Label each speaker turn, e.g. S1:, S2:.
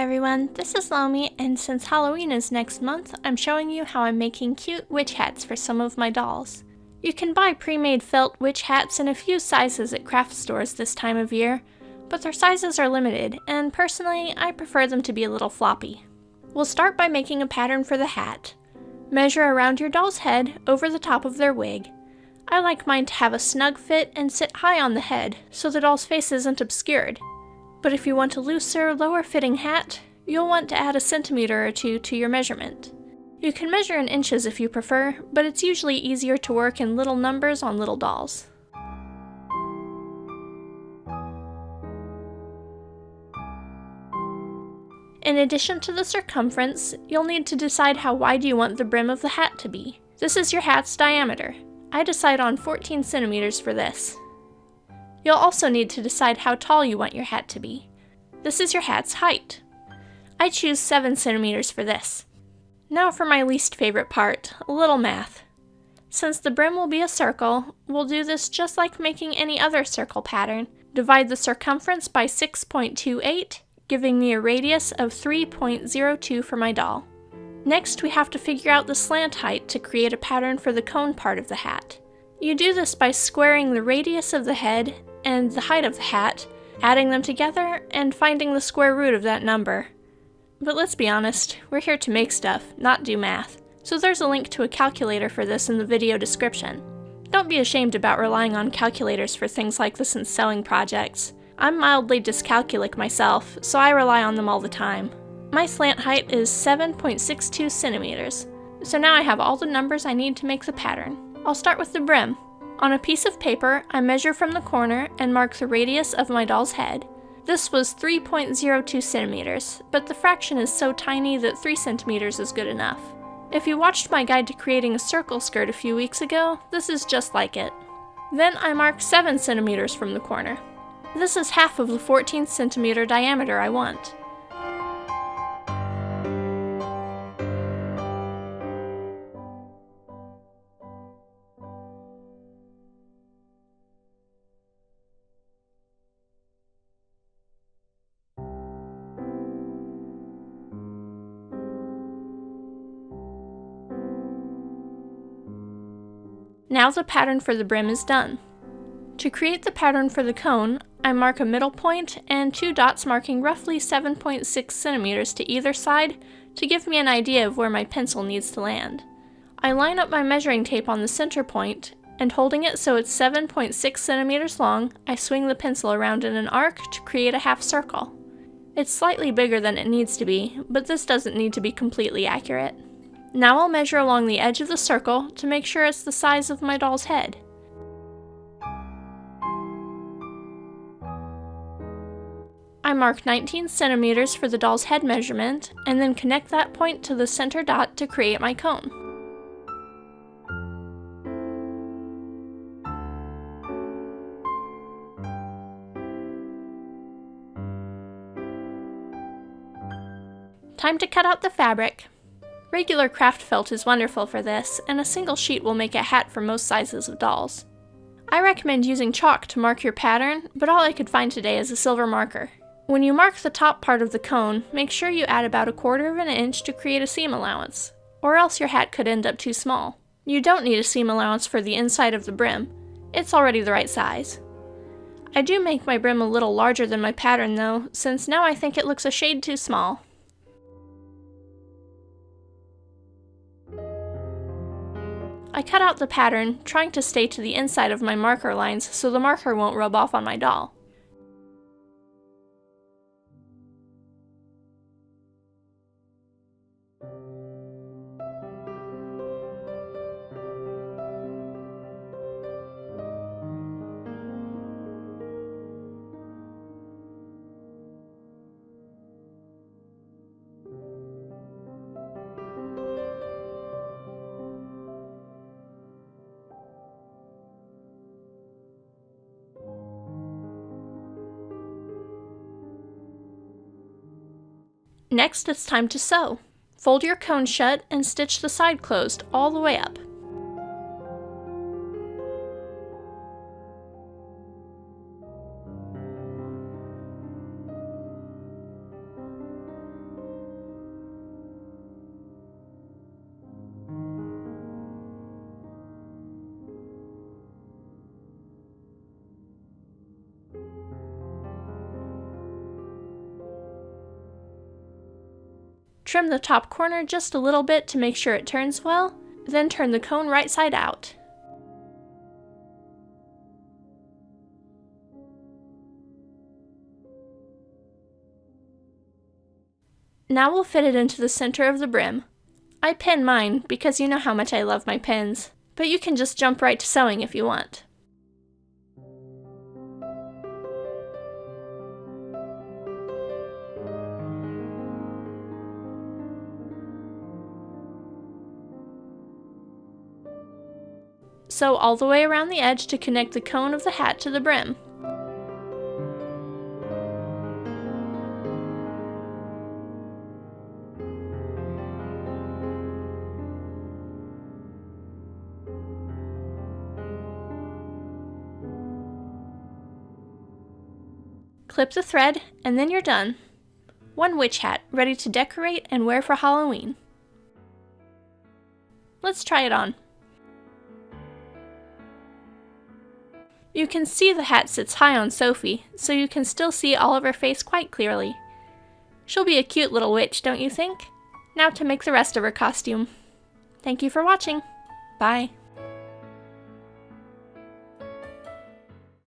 S1: everyone, this is Lomi, and since Halloween is next month, I'm showing you how I'm making cute witch hats for some of my dolls. You can buy pre-made felt witch hats in a few sizes at craft stores this time of year, but their sizes are limited, and personally, I prefer them to be a little floppy. We'll start by making a pattern for the hat. Measure around your doll's head over the top of their wig. I like mine to have a snug fit and sit high on the head, so the doll's face isn't obscured. But if you want a looser, lower-fitting hat, you'll want to add a centimeter or two to your measurement. You can measure in inches if you prefer, but it's usually easier to work in little numbers on little dolls. In addition to the circumference, you'll need to decide how wide you want the brim of the hat to be. This is your hat's diameter. I decide on 14 centimeters for this. You'll also need to decide how tall you want your hat to be. This is your hat's height. I choose 7 centimeters for this. Now for my least favorite part, a little math. Since the brim will be a circle, we'll do this just like making any other circle pattern. Divide the circumference by 6.28, giving me a radius of 3.02 for my doll. Next, we have to figure out the slant height to create a pattern for the cone part of the hat. You do this by squaring the radius of the head and the height of the hat, adding them together, and finding the square root of that number. But let's be honest, we're here to make stuff, not do math, so there's a link to a calculator for this in the video description. Don't be ashamed about relying on calculators for things like this in sewing projects. I'm mildly dyscalculic myself, so I rely on them all the time. My slant height is 7.62 centimeters, so now I have all the numbers I need to make the pattern. I'll start with the brim. On a piece of paper, I measure from the corner and mark the radius of my doll's head. This was 3.02 centimeters, but the fraction is so tiny that 3 centimeters is good enough. If you watched my guide to creating a circle skirt a few weeks ago, this is just like it. Then I mark 7 centimeters from the corner. This is half of the 14 centimeter diameter I want. Now the pattern for the brim is done. To create the pattern for the cone, I mark a middle point and 2 dots marking roughly 7.6 centimeters to either side to give me an idea of where my pencil needs to land. I line up my measuring tape on the center point, and holding it so it's 7.6 centimeters long, I swing the pencil around in an arc to create a half circle. It's slightly bigger than it needs to be, but this doesn't need to be completely accurate. Now I'll measure along the edge of the circle to make sure it's the size of my doll's head. I mark 19 centimeters for the doll's head measurement, and then connect that point to the center dot to create my cone. Time to cut out the fabric. Regular craft felt is wonderful for this, and a single sheet will make a hat for most sizes of dolls. I recommend using chalk to mark your pattern, but all I could find today is a silver marker. When you mark the top part of the cone, make sure you add about 1/4 of an inch to create a seam allowance, or else your hat could end up too small. You don't need a seam allowance for the inside of the brim. It's already the right size. I do make my brim a little larger than my pattern though, since now I think it looks a shade too small. I cut out the pattern, trying to stay to the inside of my marker lines so the marker won't rub off on my doll. Next, it's time to sew. Fold your cone shut and stitch the side closed all the way up. Trim the top corner just a little bit to make sure it turns well, then turn the cone right side out. Now we'll fit it into the center of the brim. I pin mine because you know how much I love my pins, but you can just jump right to sewing if you want. Sew all the way around the edge to connect the cone of the hat to the brim. Clip the thread, and then you're done. One witch hat, ready to decorate and wear for Halloween. Let's try it on. You can see the hat sits high on Sophie, so you can still see all of her face quite clearly. She'll be a cute little witch, don't you think? Now to make the rest of her costume. Thank you for watching. Bye.